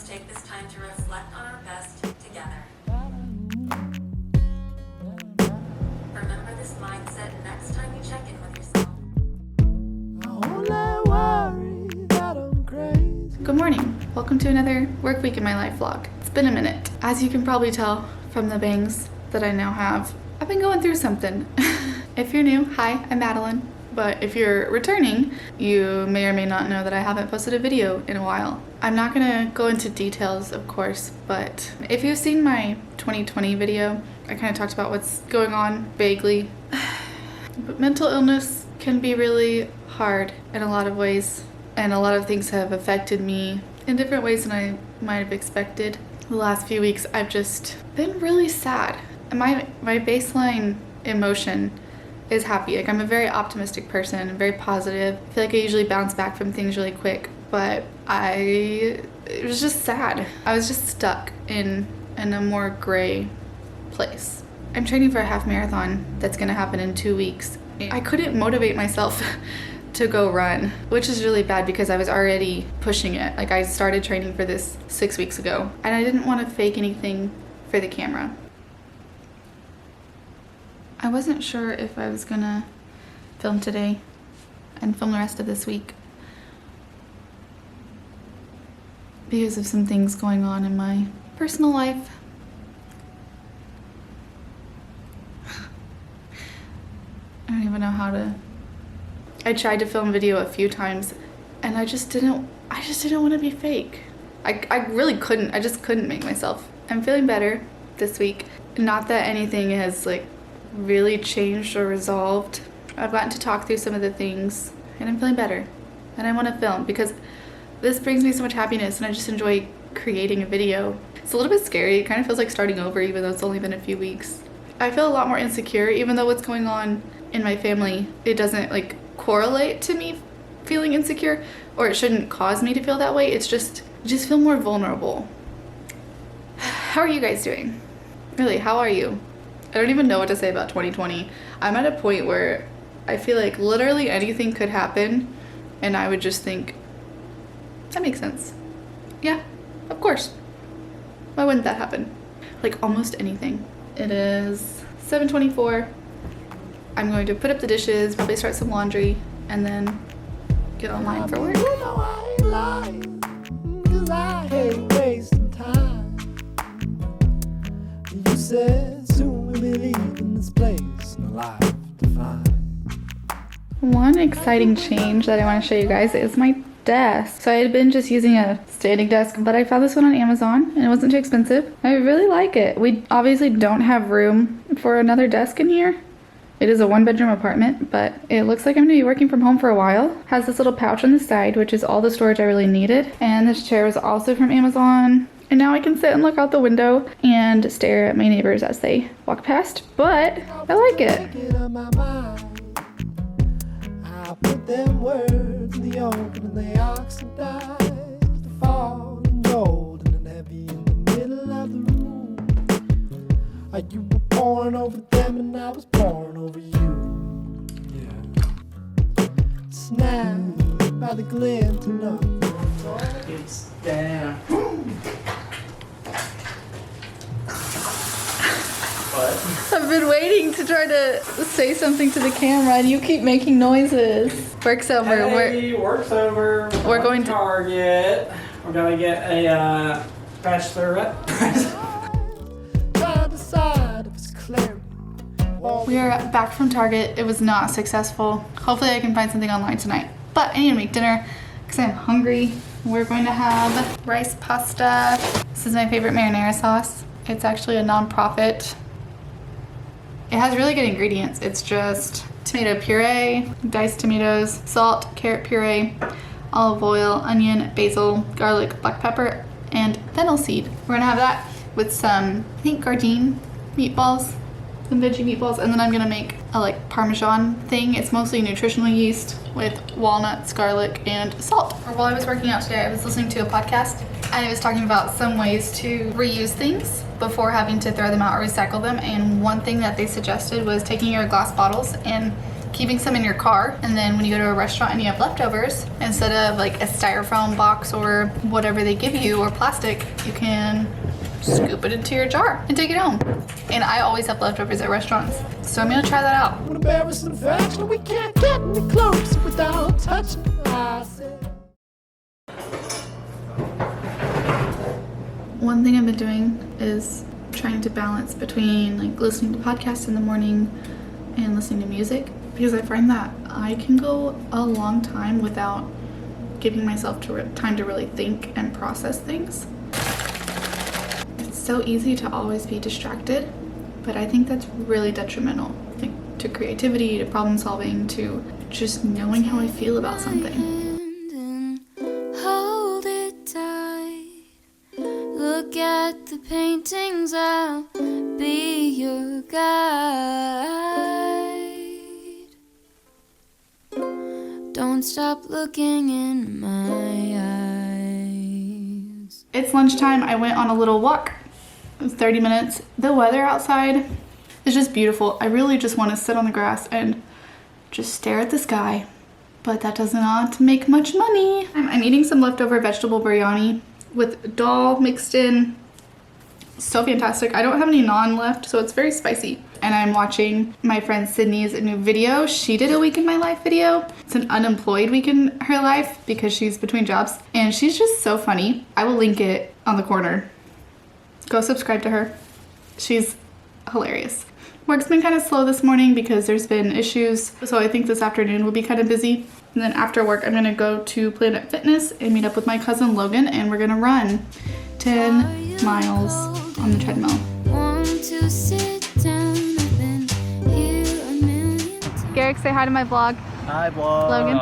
let's take this time to reflect on our best together. Remember this mindset next time you check in with yourself. Good morning. Welcome to another work week in my life vlog. It's been a minute. As you can probably tell from the bangs that I now have, I've been going through something. If you're new, hi, I'm Madeline. But if you're returning, you may or may not know that I haven't posted a video in a while. I'm not gonna go into details, of course, but if you've seen my 2020 video, I kind of talked about what's going on vaguely. But mental illness can be really hard in a lot of ways, and a lot of things have affected me in different ways than I might have expected. The last few weeks, I've just been really sad. My baseline emotion is happy. Like, I'm a very optimistic person, I'm very positive. I feel like I usually bounce back from things really quick, but it was just sad. I was just stuck in a more gray place. I'm training for a half marathon that's gonna happen in 2 weeks. I couldn't motivate myself to go run, which is really bad because I was already pushing it. Like, I started training for this 6 weeks ago, and I didn't want to fake anything for the camera. I wasn't sure if I was gonna film today and film the rest of this week because of some things going on in my personal life. I don't even know how to. I tried to film video a few times and I just didn't want to be fake. I really couldn't. I just couldn't make myself. I'm feeling better this week. Not that anything has like really changed or resolved. I've gotten to talk through some of the things and I'm feeling better, and I want to film because this brings me so much happiness and I just enjoy creating a video. It's a little bit scary. It kind of feels like starting over even though it's only been a few weeks. I feel a lot more insecure even though what's going on in my family, it doesn't like correlate to me feeling insecure, or it shouldn't cause me to feel that way. It's just feel more vulnerable. How are you guys doing? Really, how are you? I don't even know what to say about 2020. I'm at a point where I feel like literally anything could happen and I would just think, that makes sense. Yeah, of course. Why wouldn't that happen? Like almost anything. It is 7:24. I'm going to put up the dishes, probably start some laundry, and then get online for work. You know I ain't lying, 'cause I hate wasting time. You said soon we'll be leaving this place, no life to find. One exciting change that I want to show you guys is my desk. So I had been just using a standing desk, but I found this one on Amazon and it wasn't too expensive. I really like it. We obviously don't have room for another desk in here. It is a 1-bedroom apartment, but it looks like I'm gonna be working from home for a while. Has this little pouch on the side, which is all the storage I really needed. And this chair was also from Amazon. And now I can sit and look out the window and stare at my neighbors as they walk past, but I like it. I put them words in the open and they oxidize to fall and golden and heavy in the middle of the room. You were pouring over them and I was pouring over you. Yeah. Snapped by the glint of nothing. It's down. What? I've been waiting to try to say something to the camera and you keep making noises. Work's over. Hey, work's over. We're going to Target. We're gonna get a bachelorette. We are back from Target. It was not successful. Hopefully I can find something online tonight. But I need to make dinner because I'm hungry. We're going to have rice pasta. This is my favorite marinara sauce. It's actually a non-profit. It has really good ingredients. It's just tomato puree, diced tomatoes, salt, carrot puree, olive oil, onion, basil, garlic, black pepper, and fennel seed. We're gonna have that with some, I think, Gardein meatballs, some veggie meatballs, and then I'm gonna make a like Parmesan thing. It's mostly nutritional yeast with walnuts, garlic, and salt. While I was working out today, I was listening to a podcast and it was talking about some ways to reuse things before having to throw them out or recycle them. And one thing that they suggested was taking your glass bottles and keeping some in your car, and then when you go to a restaurant and you have leftovers, instead of like a styrofoam box or whatever they give you or plastic, you can scoop it into your jar and take it home. And I always have leftovers at restaurants, so I'm gonna try that out. An embarrassing fact, we can't get any close without touching. I said. One thing I've been doing is trying to balance between like listening to podcasts in the morning and listening to music, because I find that I can go a long time without giving myself time to really think and process things. It's so easy to always be distracted, but I think that's really detrimental, like, to creativity, to problem solving, to just knowing how I feel about something. Hold it tight. Look at the paintings, I'll be your guide. Don't stop looking in my eyes. It's lunchtime. I went on a little walk. It was 30 minutes. The weather outside is just beautiful. I really just want to sit on the grass and just stare at the sky, but that does not make much money. I'm eating some leftover vegetable biryani with dal mixed in. So fantastic. I don't have any naan left, so it's very spicy. And I'm watching my friend Sydney's new video. She did a week in my life video. It's an unemployed week in her life because she's between jobs, and she's just so funny. I will link it on the corner. Go subscribe to her. She's hilarious. Work's been kind of slow this morning because there's been issues, so I think this afternoon will be kind of busy. And then after work, I'm gonna go to Planet Fitness and meet up with my cousin Logan, and we're gonna run 10 miles on the treadmill. Want to sit down, I've been here a million times. Garrick, say hi to my vlog. Hi, vlog. Logan.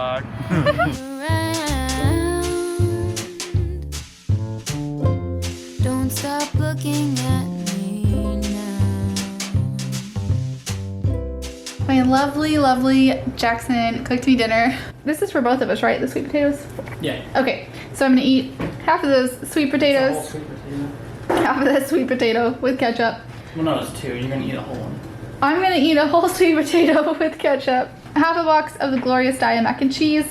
Don't stop looking at me now. My lovely, lovely Jackson cooked me dinner. This is for both of us, right? The sweet potatoes? Yeah. Okay, so I'm gonna eat half of those sweet It's a potatoes, whole sweet potato. half of that sweet potato with ketchup. Well, no, it's two. You're gonna eat a whole one. I'm gonna eat a whole sweet potato with ketchup, half a box of the Glorious Diet mac and cheese,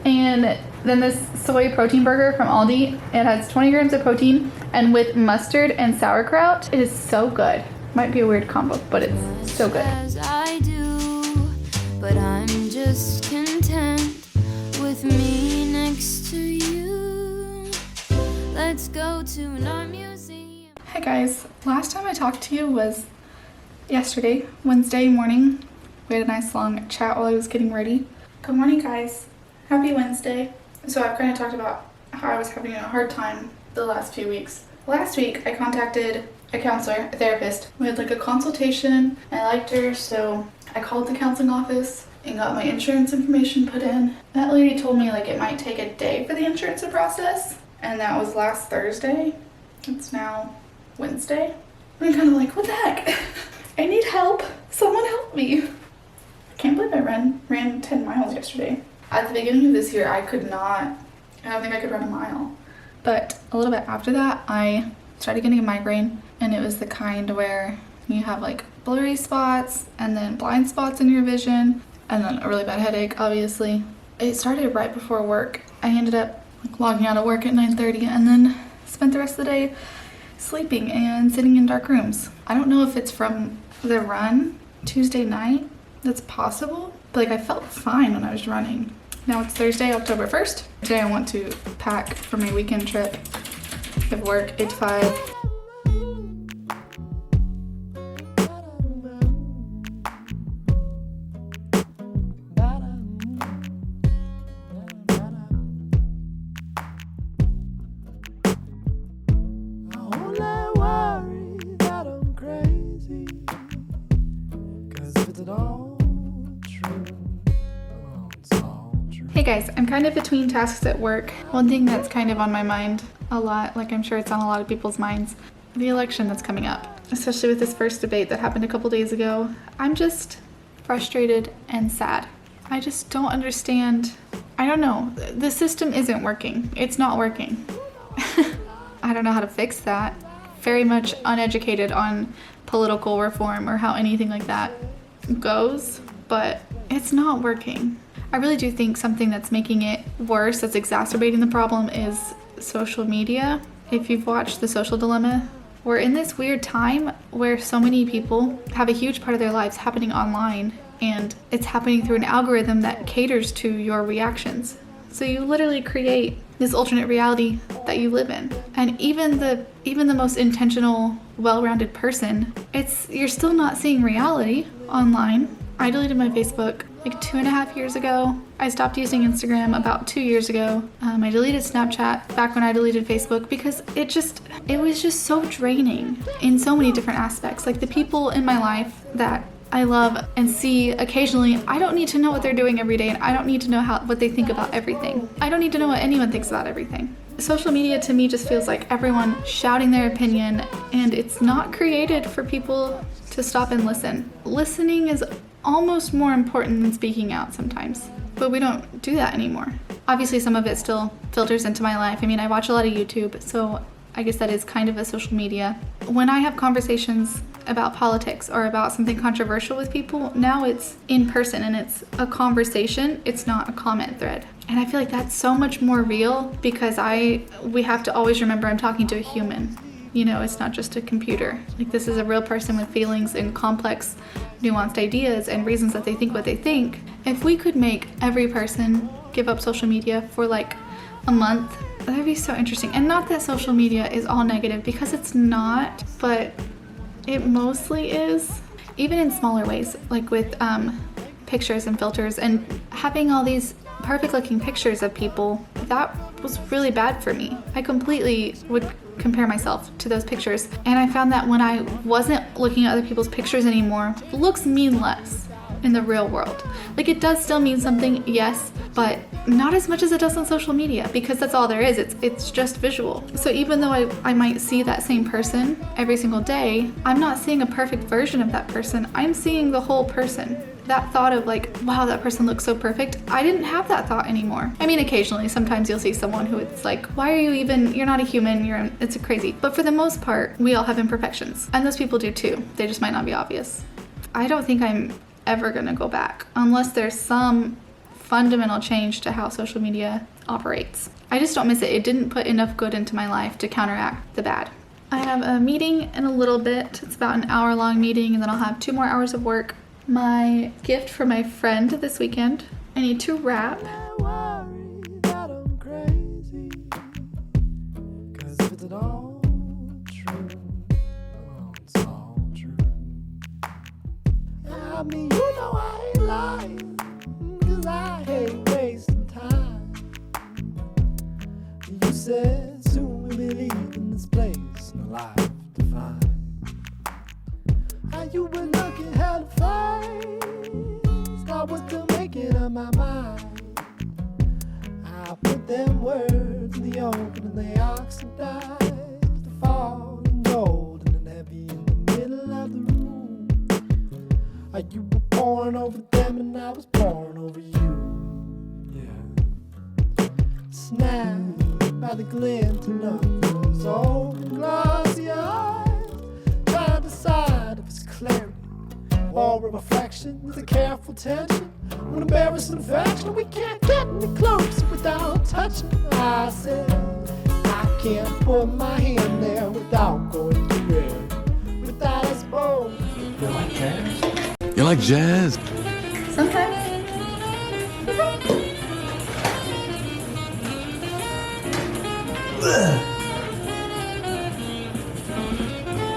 and then this soy protein burger from Aldi. It has 20 grams of protein, and with mustard and sauerkraut, it is so good. Might be a weird combo, but it's so good. As I do, but I'm just content with me next to you. Let's go to an art museum. Hey guys, last time I talked to you was yesterday, Wednesday morning. We had a nice long chat while I was getting ready. Good morning, guys. Happy Wednesday. So I've kind of talked about how I was having a hard time the last few weeks. Last week, I contacted a counselor, a therapist. We had like a consultation, and I liked her, so I called the counseling office and got my insurance information put in. That lady told me like it might take a day for the insurance to process, and that was last Thursday. It's now Wednesday. I'm kind of like, what the heck? I need help. Someone help me. I can't believe I ran 10 miles yesterday. At the beginning of this year, I don't think I could run a mile. But a little bit after that, I started getting a migraine, and it was the kind where you have like blurry spots and then blind spots in your vision, and then a really bad headache, obviously. It started right before work. I ended up like logging out of work at 9:30 and then spent the rest of the day sleeping and sitting in dark rooms. I don't know if it's from the run Tuesday night. That's possible. But like I felt fine when I was running. Now it's Thursday, October 1st. Today I want to pack for my weekend trip. I have work 8 to 5. Hey guys, I'm kind of between tasks at work. One thing that's kind of on my mind a lot, like I'm sure it's on a lot of people's minds, the election that's coming up, especially with this first debate that happened a couple days ago. I'm just frustrated and sad. I just don't understand. I don't know. The system isn't working. It's not working. I don't know how to fix that. Very much uneducated on political reform or how anything like that goes, but it's not working. I really do think something that's making it worse, that's exacerbating the problem, is social media. If you've watched The Social Dilemma, we're in this weird time where so many people have a huge part of their lives happening online, and it's happening through an algorithm that caters to your reactions. So you literally create this alternate reality that you live in. And even the most intentional, well-rounded person, you're still not seeing reality online. I deleted my Facebook like 2.5 years ago. I stopped using Instagram about 2 years ago. I deleted Snapchat back when I deleted Facebook because it was just so draining in so many different aspects. Like the people in my life that I love and see occasionally, I don't need to know what they're doing every day, and I don't need to know what they think about everything. I don't need to know what anyone thinks about everything. Social media to me just feels like everyone shouting their opinion, and it's not created for people to stop and listen. Listening is almost more important than speaking out sometimes, but we don't do that anymore. Obviously, some of it still filters into my life. I mean, I watch a lot of YouTube, so I guess that is kind of a social media. When I have conversations about politics or about something controversial with people, now it's in person and it's a conversation, it's not a comment thread. And I feel like that's so much more real because we have to always remember I'm talking to a human. You know, it's not just a computer. Like, this is a real person with feelings and complex, nuanced ideas and reasons that they think what they think. If we could make every person give up social media for like a month, that'd be so interesting. And not that social media is all negative, because it's not, but it mostly is. Even in smaller ways, like with pictures and filters and having all these perfect looking pictures of people, that was really bad for me. I completely would compare myself to those pictures, and I found that when I wasn't looking at other people's pictures anymore, looks mean less in the real world. Like, it does still mean something, yes, but not as much as it does on social media, because that's all there is. It's just visual. So even though I might see that same person every single day, I'm not seeing a perfect version of that person. I'm seeing the whole person. That thought of like, wow, that person looks so perfect, I didn't have that thought anymore. I mean, occasionally, sometimes you'll see someone who it's like, why are you even, you're not a human, it's crazy. But for the most part, we all have imperfections. And those people do too. They just might not be obvious. I don't think I'm ever gonna go back unless there's some fundamental change to how social media operates. I just don't miss it. It didn't put enough good into my life to counteract the bad. I have a meeting in a little bit. It's about an hour-long meeting, and then I'll have 2 more hours of work. My gift for my friend this weekend, I need to wrap. I worry that I'm crazy, 'cause if it's all true, well, it's all true. I mean, you know I ain't lying, 'cause I hate wasting time. You said soon we'll be leaving this place, no life to find. How you been looking hella fine? I was still making up my mind. I put them words in the open and they oxidize to fall and golden and heavy in the middle of the room. You were pouring over them and I was pouring over you. Yeah. Snapped by the glinting of those old glossy eyes, trying to decide if it's clarity or a reflection with a careful tension. When embarrassing affection, we can't get any closer without touching. I said, I can't put my hand there without going to red. With that, I suppose. You like jazz? You like jazz? Sometimes.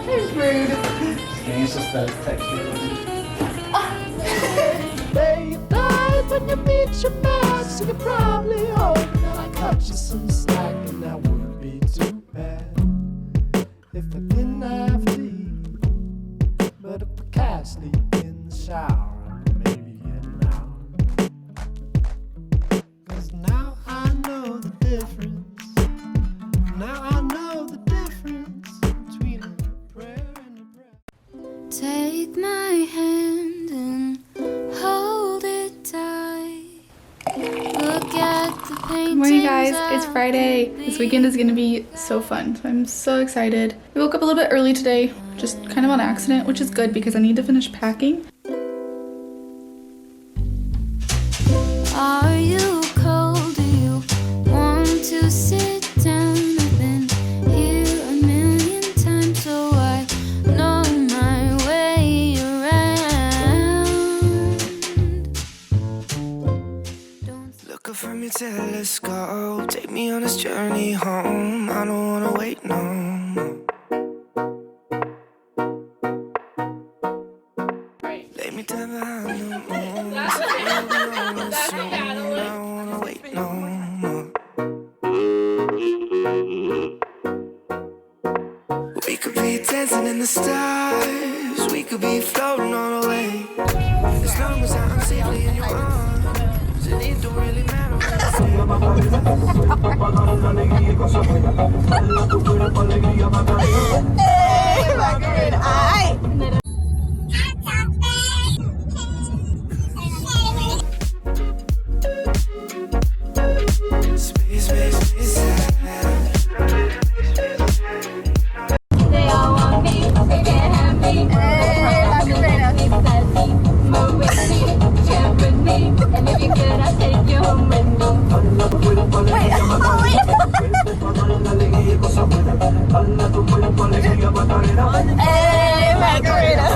That's rude. Yeah, it's just the texture. They died when you meet your match, so you're probably hoping that I cut you some slack, and that wouldn't be too bad if I didn't have to eat. But if I can't sleep in the shower, maybe getting out. 'Cause now I know the difference. Now I know the difference between a prayer and a breath. Take my hand and hold it tight. Look at the paintings. Morning, guys. It's Friday. This weekend is gonna be so fun. So I'm so excited. We woke up a little bit early today, just kind of on accident, which is good because I need to finish packing. wait no more. Lay me down behind the moon. You'll be on soon. I don't wanna wait no more. We could be dancing in the stars. We could be floating on away. As long as I'm safely in your arms, and it don't really matter what I say. Space, space, space, They all want me, they can't have me. Move with me, share with me, and if you could, I'll take you home with me. Hey, Margarita.